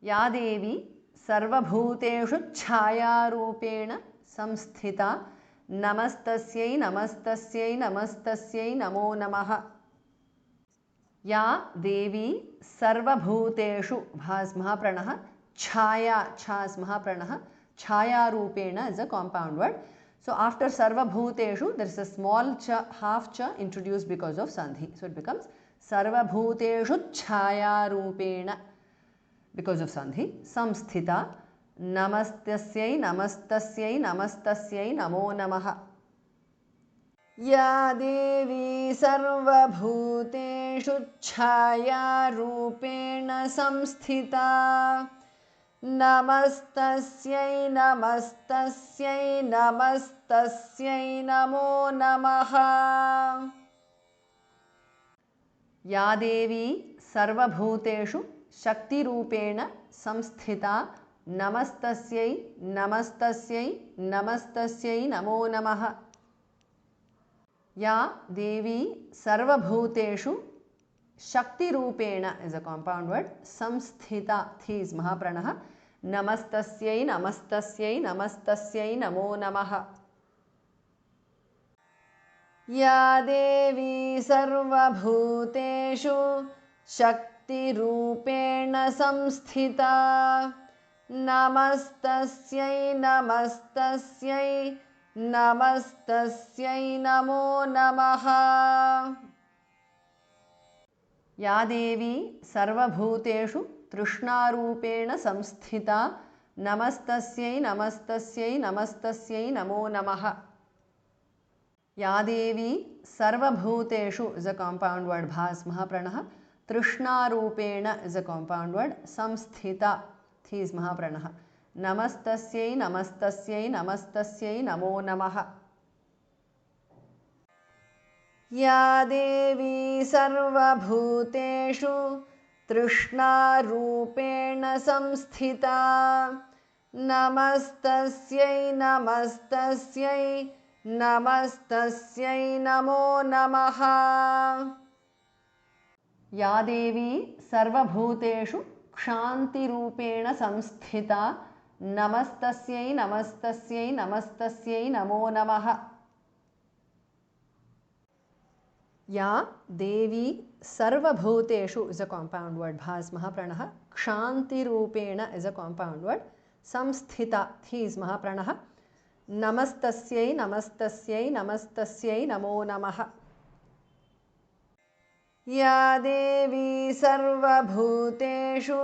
या देवी सर्वभूतेषु छायारूपेण संस्थिता नमस्तस्यै नमस्तस्यै नमस्तस्यै नमो नमः। या देवी सर्वभूतेषु भास् महाप्रणः छाया छास् महाप्रणः छायारूपेण is a compound word. So after sarvabhuteshu there is a small cha, half cha introduced because of sandhi. So it becomes sarvabhuteshu chayarupena because of sandhi. Samsthita namastasyai namastasyai namastasyai namo namaha. या देवी सर्वभूतेषु छायारूपेण संस्थिता नमस्तस्यै नमस्तस्यै नमस्तस्यै नमो नमः। या देवी सर्वभूतेषु शक्तिरूपेण संस्थिता नमस्तस्यै नमस्तस्यै नमस्तस्यै नमो नमः। या देवी सर्वभूतेषु शक्तिरूपेण is a compound word samsthita thi is mahapranah namastasyai namastasyai namastasyai namo namah। या देवी सर्वभूतेषु शक्तिरूपेण संस्थिता नमस्तस्यै नमस्तस्यै नमस्तस्यै नमो नमः। या देवी सर्वभूतेषु तृष्णारूपेण संस्थिता नमस्तस्यै नमस्तस्यै नमस्तस्यै नमो नमः। या देवी सर्वभूतेषु is a compound word भास् महाप्रणः तृष्णारूपेण is a compound word संस्थिता thi is महाप्रणः नमस्तस्यै नमस्तस्यै नमस्तस्यै नमो नमः। या देवी सर्वभूतेषु तृष्णारूपेण संस्थिता नमस्तस्यै नमस्तस्यै नमस्तस्यै नमो नमः। या देवी सर्वभूतेषु क्षान्तिरूपेण संस्थिता नमस्तस्यै नमस्तस्यै नमस्तस्यै नमो नमः। या देवी सर्वभूतेषु is a compound word भास् महाप्रणः क्षान्तिरूपेण is a compound word संस्थिता thi is महाप्रणः नमस्तस्यै नमस्तस्यै नमस्तस्यै नमो नमः। या देवी सर्वभूतेषु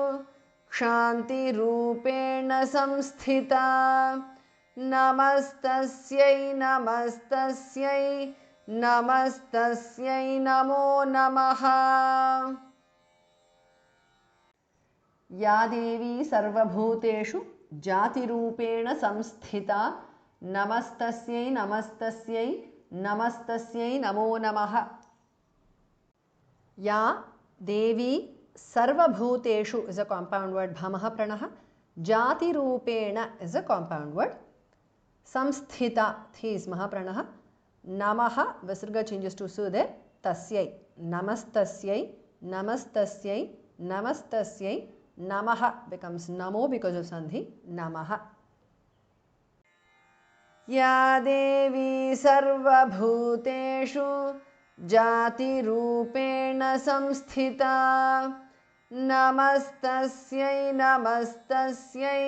क्षान्तिरूपेण संस्थिता नमस्तस्यै नमस्तस्यै नमस्तस्यै नमो नमः। या देवी सर्वभूतेषु जातिरूपेण संस्थिता नमस्तस्यै नमस्तस्यै नमस्तस्यै नमो नमः। या देवी सर्वभूतेषु is a compound word bhamah pranah jatiroopena is a compound word samsthita thi is mahapranah namaha visarga changes to su there tasyai namastasyai namastasyai namastasyai namaha becomes namo because of sandhi namaha। या देवी सर्वभूतेषु जातिरूपेण संस्थिता नमस्तस्यै नमस्तस्यै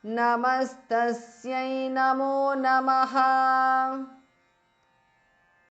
नमस्तस्यै नमो नमः।